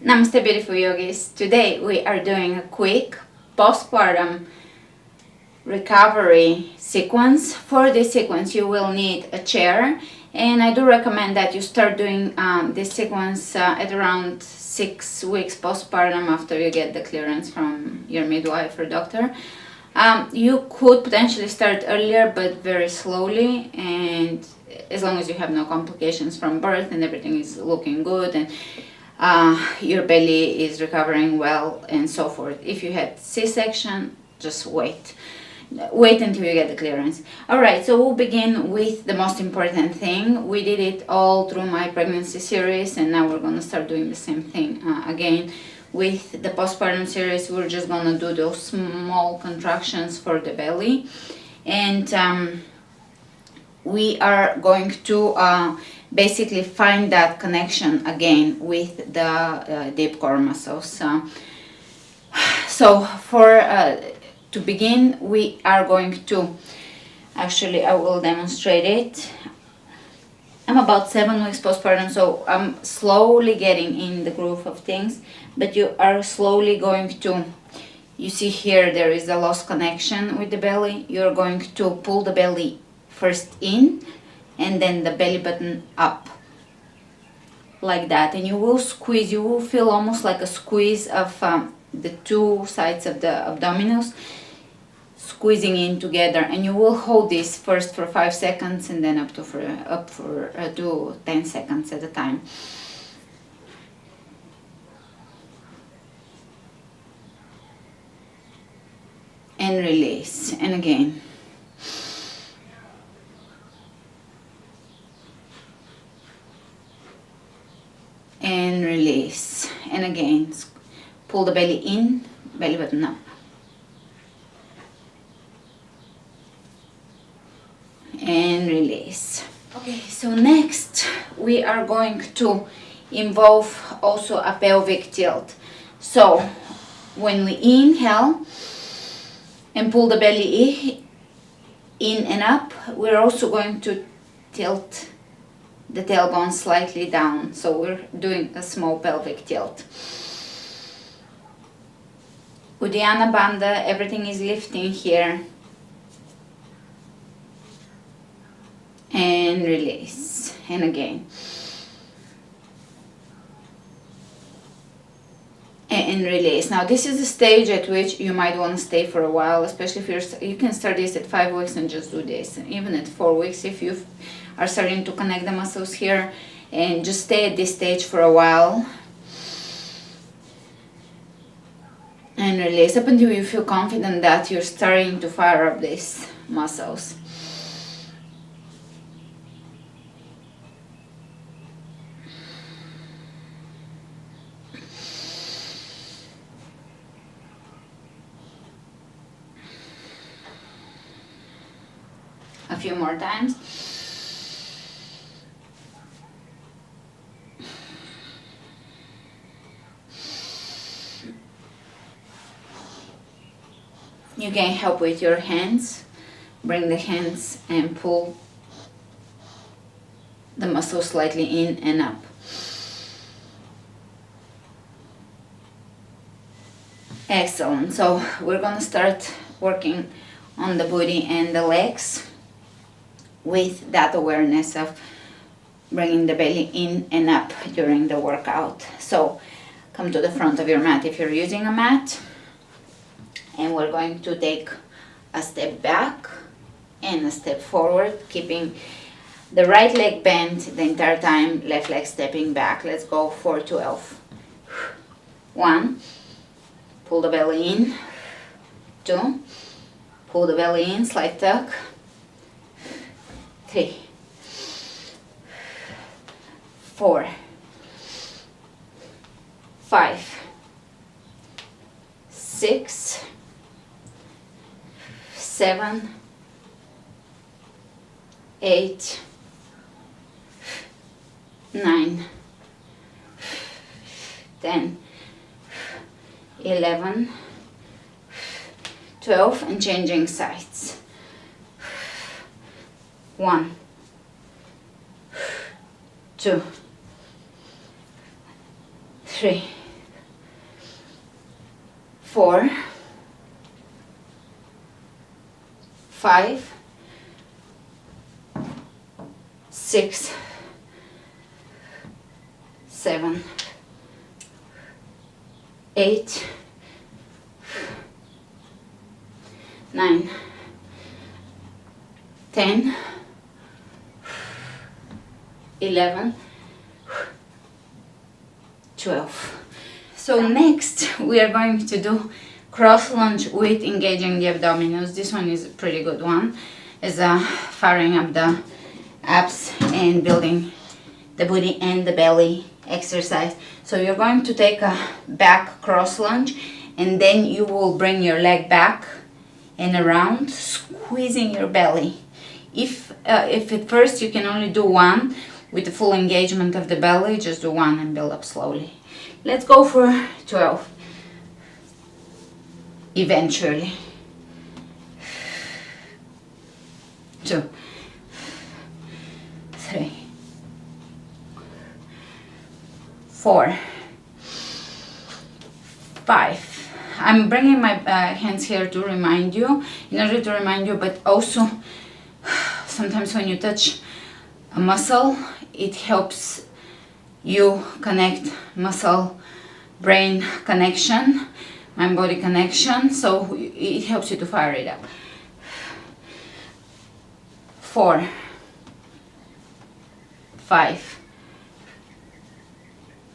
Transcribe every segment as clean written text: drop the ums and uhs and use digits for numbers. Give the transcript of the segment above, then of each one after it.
Namaste beautiful yogis. Today we are doing a quick postpartum recovery sequence. For this sequence you will need a chair, and I do recommend that you start doing this sequence at around 6 weeks postpartum after you get the clearance from your midwife or doctor. You could potentially start earlier but very slowly, and as long as you have no complications from birth and everything is looking good and your belly is recovering well and so forth. If you had C-section, just wait until you get the clearance. Alright, so we'll begin with the most important thing. We did it all through my pregnancy series, and now we're going to start doing the same thing again with the postpartum series. We're just going to do those small contractions for the belly, and we are going to basically find that connection again with the deep core muscles. So for to begin, we are going to, actually I will demonstrate it. I'm about 7 weeks postpartum, so I'm slowly getting in the groove of things, but you are slowly going to, you see here there is a lost connection with the belly. You're going to pull the belly first in and then the belly button up like that, and you will squeeze. You will feel almost like a squeeze of the two sides of the abdominals squeezing in together, and you will hold this first for 5 seconds and then up to 10 seconds at a time. And release, and again. And release, and again. Pull the belly in, belly button up. And release. Okay, so next we are going to involve also a pelvic tilt. So when we inhale and pull the belly in and up, we're also going to tilt the tailbone slightly down. So we're doing a small pelvic tilt. Uddiyana Bandha, everything is lifting here. And release, and again. And release. Now this is the stage at which you might want to stay for a while, especially if you can start this at 5 weeks and just do this, and even at 4 weeks if you are starting to connect the muscles here, and just stay at this stage for a while and release up until you feel confident that you're starting to fire up these muscles. A few more times. You can help with your hands. Bring the hands and pull the muscle slightly in and up. Excellent. So we're going to start working on the booty and the legs with that awareness of bringing the belly in and up during the workout. So come to the front of your mat if you're using a mat, and we're going to take a step back and a step forward, keeping the right leg bent the entire time, left leg stepping back. Let's go for 12. 1, pull the belly in. 2, pull the belly in, slight tuck. 3, 4, 5, 6, 7, 8, 9, 10, 11, 12, and changing sides. 1, 2, 3, 4, 5, 6, 7, 8, 9, 10, 11, 12. So next we are going to do cross lunge with engaging the abdominals. This one is a pretty good one. It's firing up the abs and building the booty and the belly exercise. So you're going to take a back cross lunge, and then you will bring your leg back and around, squeezing your belly. If at first you can only do one with the full engagement of the belly, just do one and build up slowly. Let's go for 12 eventually. 2, 3, 4, 5. I'm bringing my hands here to remind you, in order to remind you, but also sometimes when you touch a muscle, it helps you connect muscle brain connection, mind body connection, so it helps you to fire it up. 4, 5,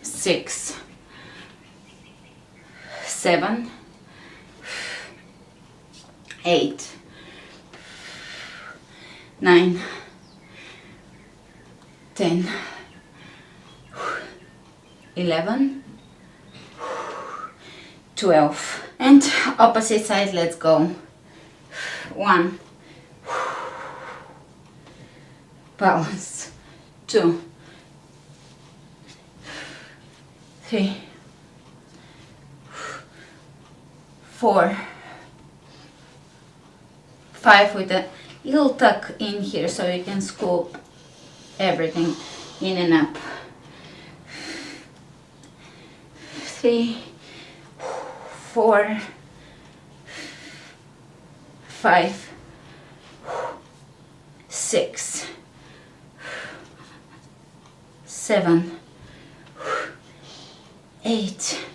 6, 7, 8, 9, 10, 11, 12. And opposite side, let's go. 1, balance. 2, 3, 4, 5 with a little tuck in here so you can scoop everything in and up. 3, 4, 5, 6, 7, 8,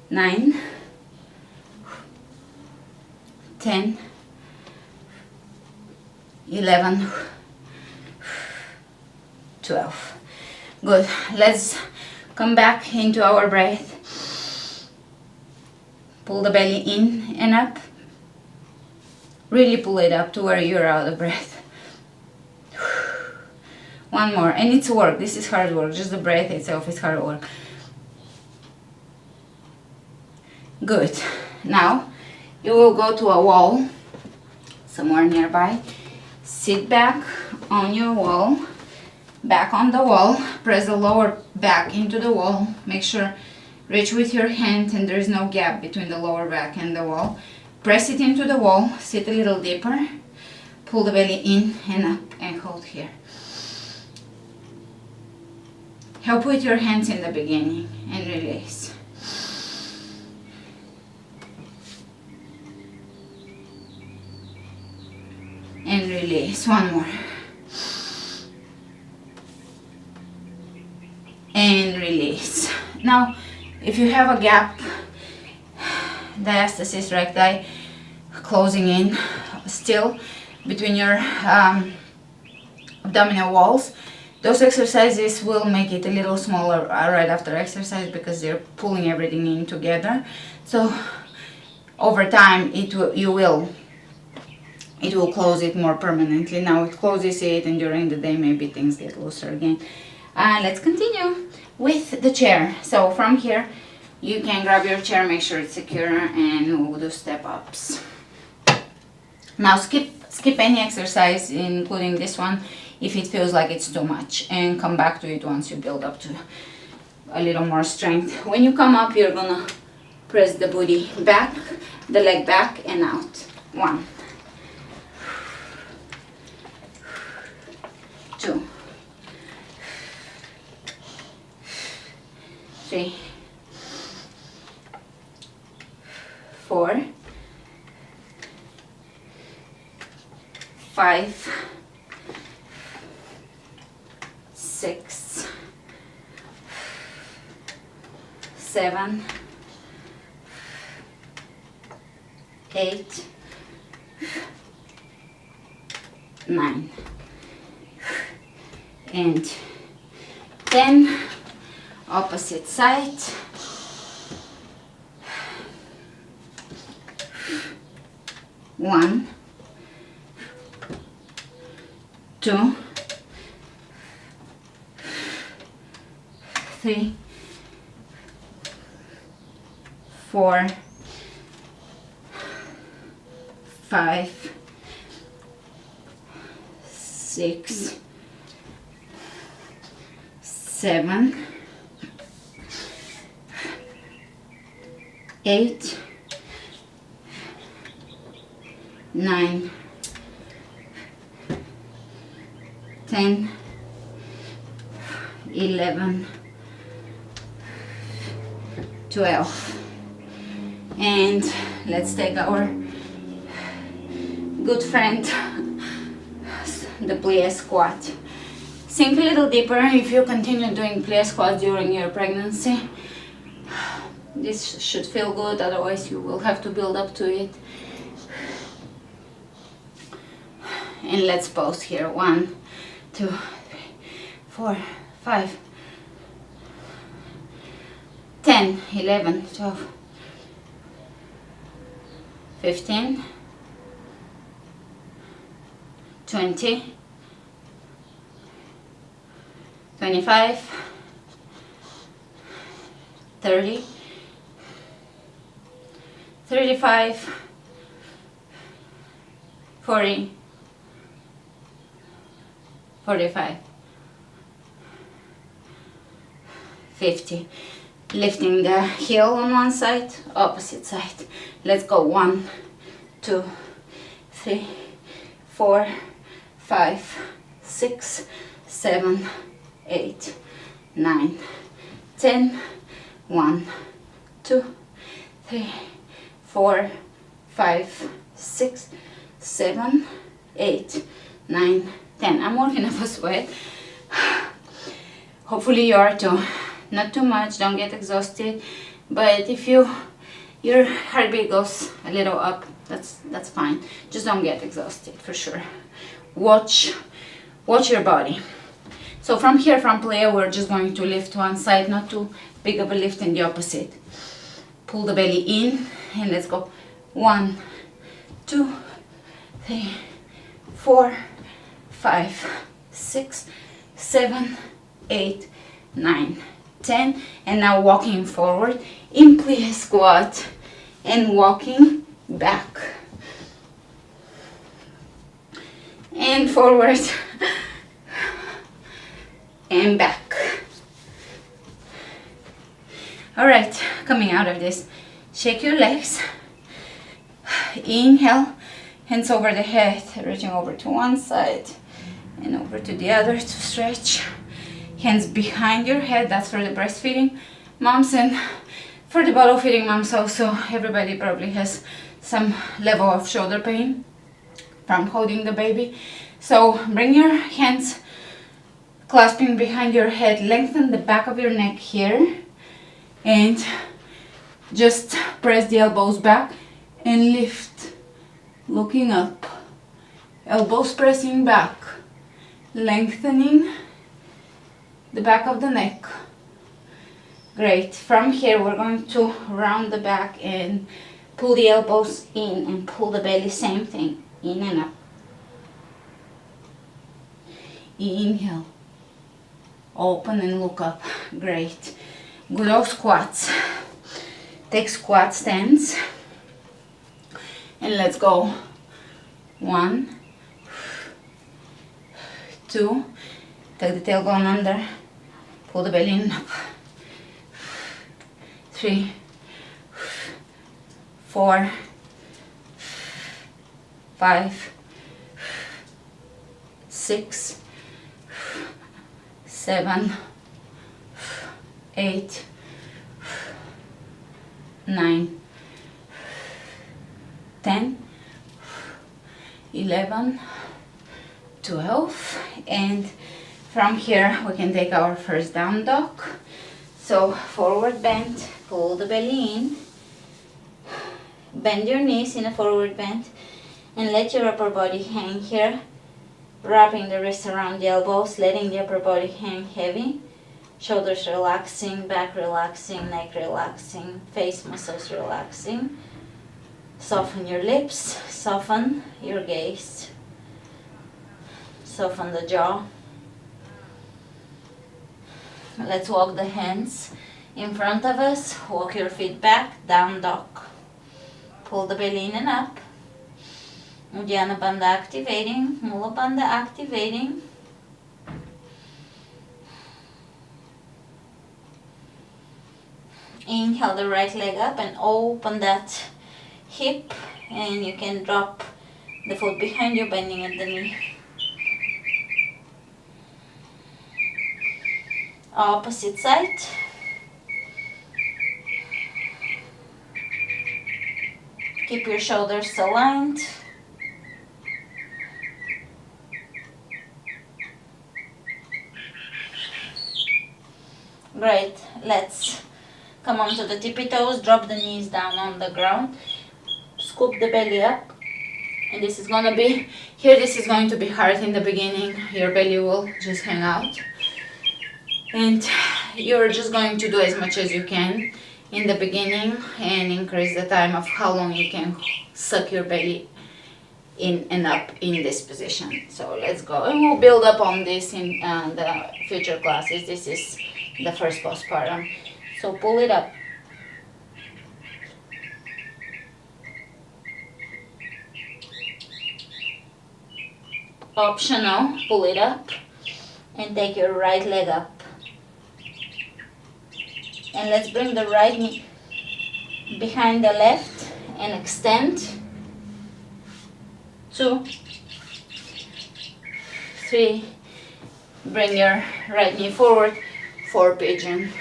9, 10, 11, 12. Good. Let's come back into our breath. Pull the belly in and up. Really pull it up to where you're out of breath. One more. And it's work. This is hard work. Just the breath itself is hard work. Good. Now you will go to a wall somewhere nearby. Sit back on your wall, back on the wall, press the lower back into the wall. Make sure reach with your hand and there is no gap between the lower back and the wall. Press it into the wall, sit a little deeper, pull the belly in and up and hold here. Help with your hands in the beginning and release. And release. One more. And release. Now, if you have a gap, diastasis recti closing in still between your abdominal walls, those exercises will make it a little smaller right after exercise because they're pulling everything in together. So over time it will close it more permanently. Now it closes it, and during the day maybe things get looser again. Let's continue with the chair. So from here you can grab your chair, make sure it's secure, and we'll do step ups. Now skip any exercise, including this one, if it feels like it's too much, and come back to it once you build up to a little more strength. When you come up, you're gonna press the booty back, the leg back and out. 1, 2, 3, 4, 5, 6, 7, 8, 9, and 10. Opposite side. 1, 2, 3, 4, 5, 6, 7, 8, 9, 10, 11, 12. And let's take our good friend, the plie squat. Sink a little deeper if you continue doing plie squats during your pregnancy. This should feel good, otherwise you will have to build up to it. And let's pause here. 1, 2, 3, 4, 5, 10, 11, 12, 15, 20, 25, 30, 35, 40, 45, 50. Lifting the heel on one side, opposite side. Let's go. 1, 2, 3, 4, 5, 6, 7, 8, 9, 10. 1, 2, 3, 4, 5, 6, 7, 8, 9, 10. I'm working up a sweat. Hopefully you are too. Not too much, don't get exhausted. But if your heartbeat goes a little up, that's fine. Just don't get exhausted for sure. Watch your body. So from here, from plie, we're just going to lift one side, not too big of a lift in the opposite. Pull the belly in and let's go. 1, 2, 3, 4, 5, 6, 7, 8, 9, 10. And now walking forward in plie squat and walking back and forward and back. All right, coming out of this, shake your legs. Inhale, hands over the head, reaching over to one side and over to the other to stretch. Hands behind your head, that's for the breastfeeding moms, and for the bottle feeding moms also. Everybody probably has some level of shoulder pain from holding the baby. So bring your hands clasping behind your head, lengthen the back of your neck here, and just press the elbows back and lift, looking up. Elbows pressing back, lengthening the back of the neck. Great. From here we're going to round the back and pull the elbows in and pull the belly, same thing, in and up. Inhale, open and look up. Great. Good old squats. Take squat stance and let's go. 1, 2, take the tailbone under, pull the belly in, up. 3, 4, 5, 6, 7, 8, 9, 11, 12, and from here we can take our first down dog. So forward bend, pull the belly in, bend your knees in a forward bend, and let your upper body hang here, wrapping the wrists around the elbows, letting the upper body hang heavy, shoulders relaxing, back relaxing, neck relaxing, face muscles relaxing. Soften your lips, soften your gaze, soften the jaw. Let's walk the hands in front of us, walk your feet back, down dog. Pull the belly in and up. Uddiyana Bandha activating, Mula Bandha activating. Inhale the right leg up and open that hip, and you can drop the foot behind you, bending at the knee. Opposite side. Keep your shoulders aligned. Great. Let's come onto the tippy toes, drop the knees down on the ground. Scoop the belly up, and this is going to be hard in the beginning. Your belly will just hang out, and you're just going to do as much as you can in the beginning and increase the time of how long you can suck your belly in and up in this position. So let's go, and we'll build up on this in the future classes. This is the first postpartum, so pull it up. Optional, pull it up and take your right leg up. And let's bring the right knee behind the left and extend. 2, 3, bring your right knee forward, 4 pigeon.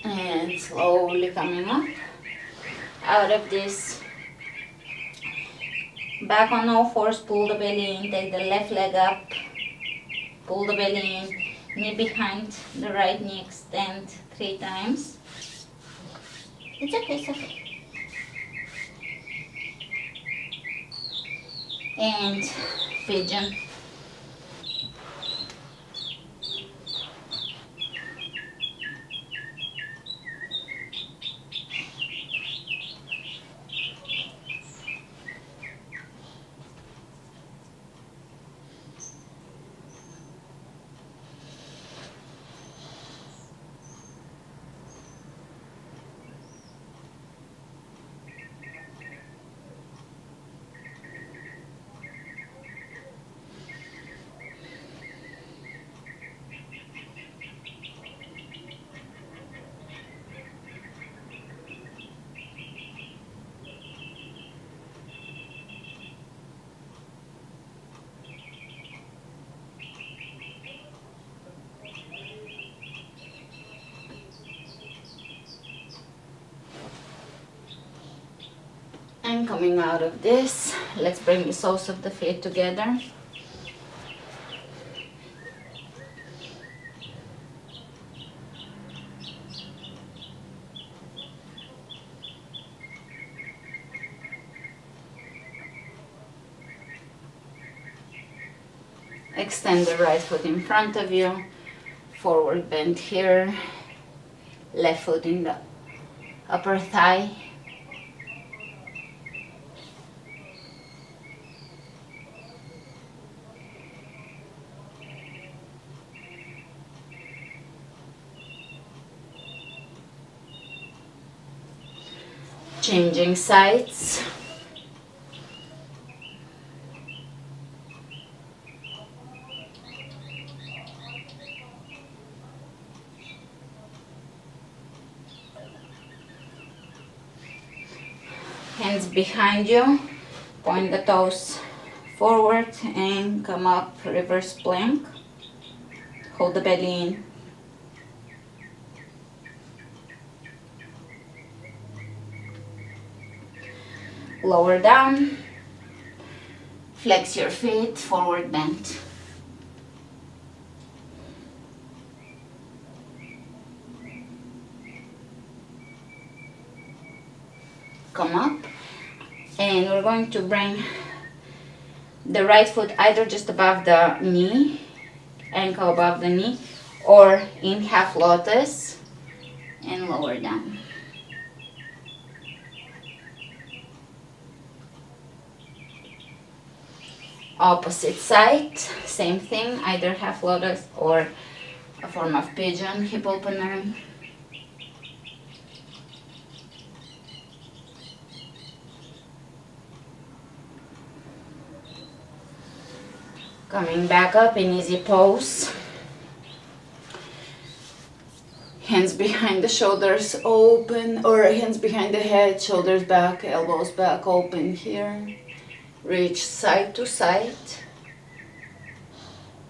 And slowly coming up out of this. Back on all fours, pull the belly in, take the left leg up, pull the belly in, knee behind the right knee, extend 3 times. It's okay, Sophie. And pigeon. And coming out of this, let's bring the soles of the feet together. Extend the right foot in front of you, forward bend here, left foot in the upper thigh. Changing sides. Hands behind you, point the toes forward and come up, reverse plank. Hold the belly in. Lower down, flex your feet, forward bend. Come up, and we're going to bring the right foot either just above the knee, ankle above the knee, or in half lotus and lower down. Opposite side, same thing, either half lotus or a form of pigeon, hip opener. Coming back up in easy pose. Hands behind the shoulders, open, or hands behind the head, shoulders back, elbows back, open here. Reach side to side.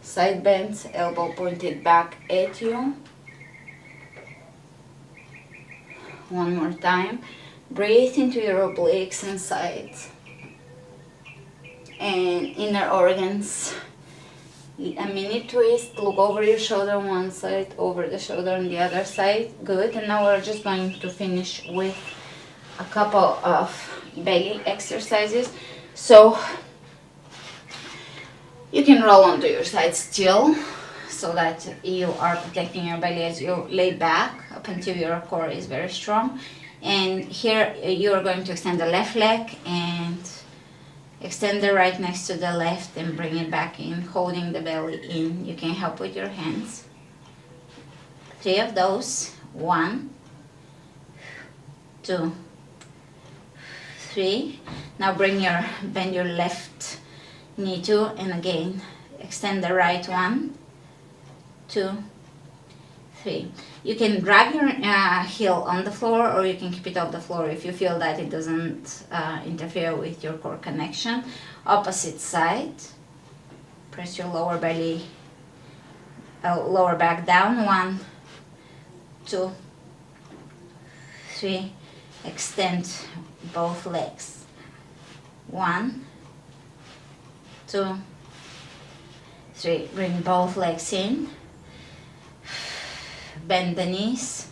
Side bends, elbow pointed back at you. One more time. Breathe into your obliques and sides. And inner organs. A mini twist. Look over your shoulder on one side, over the shoulder on the other side. Good. And now we're just going to finish with a couple of belly exercises. So you can roll onto your side still, so that you are protecting your belly as you lay back up until your core is very strong. And here you are going to extend the left leg and extend the right next to the left and bring it back in, holding the belly in. You can help with your hands. 3 of those. 1, 2, 3. Now bend your left knee too, and again extend the right. 1, 2, 3. You can drag your heel on the floor, or you can keep it off the floor if you feel that it doesn't interfere with your core connection. Opposite side. Press your lower belly, lower back down. 1, 2, 3. Extend both legs. 1, 2, 3. Bring both legs in. Bend the knees.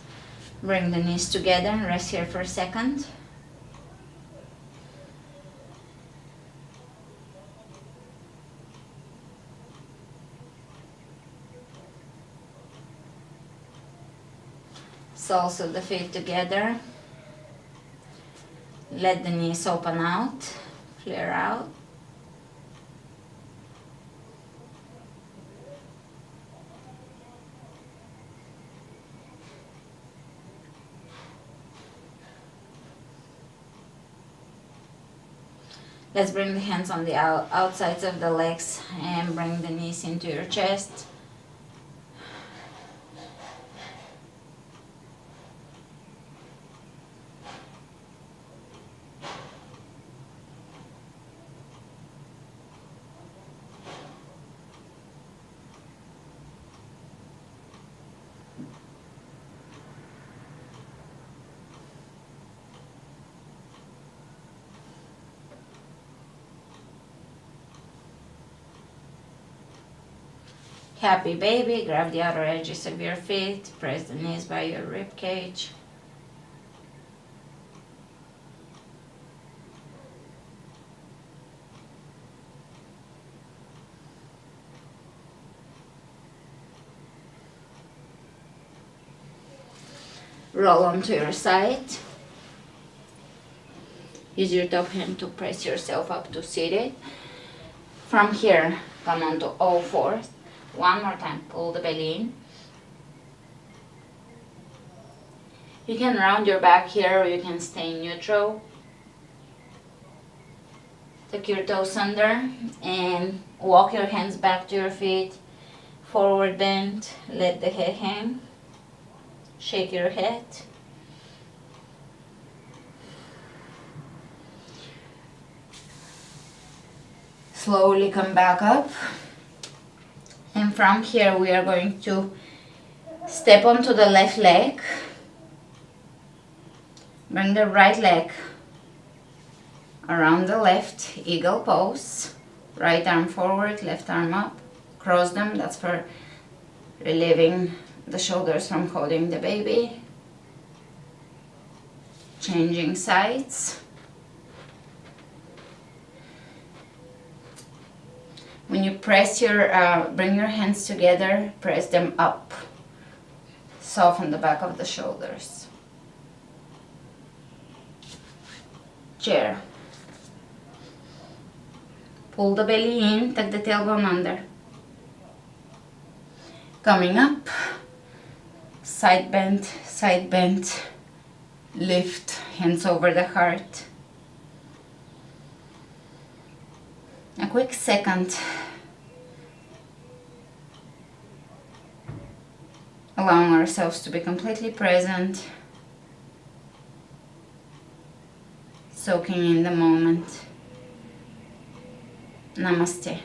Bring the knees together and rest here for a second. Soles of the feet together. Let the knees open out, flare out. Let's bring the hands on the outsides of the legs and bring the knees into your chest. Happy baby, grab the outer edges of your feet, press the knees by your rib cage. Roll onto your side. Use your top hand to press yourself up to seated. From here, come onto all fours. One more time, pull the belly in. You can round your back here, or you can stay neutral. Take your toes under and walk your hands back to your feet. Forward bend, let the head hang. Shake your head. Slowly come back up. And from here we are going to step onto the left leg. Bring the right leg around the left, eagle pose. Right arm forward, left arm up. Cross them, that's for relieving the shoulders from holding the baby. Changing sides. When you press bring your hands together, press them up. Soften the back of the shoulders. Chair. Pull the belly in, tuck the tailbone under. Coming up, side bend, lift, hands over the heart. A quick second, allowing ourselves to be completely present, soaking in the moment. Namaste.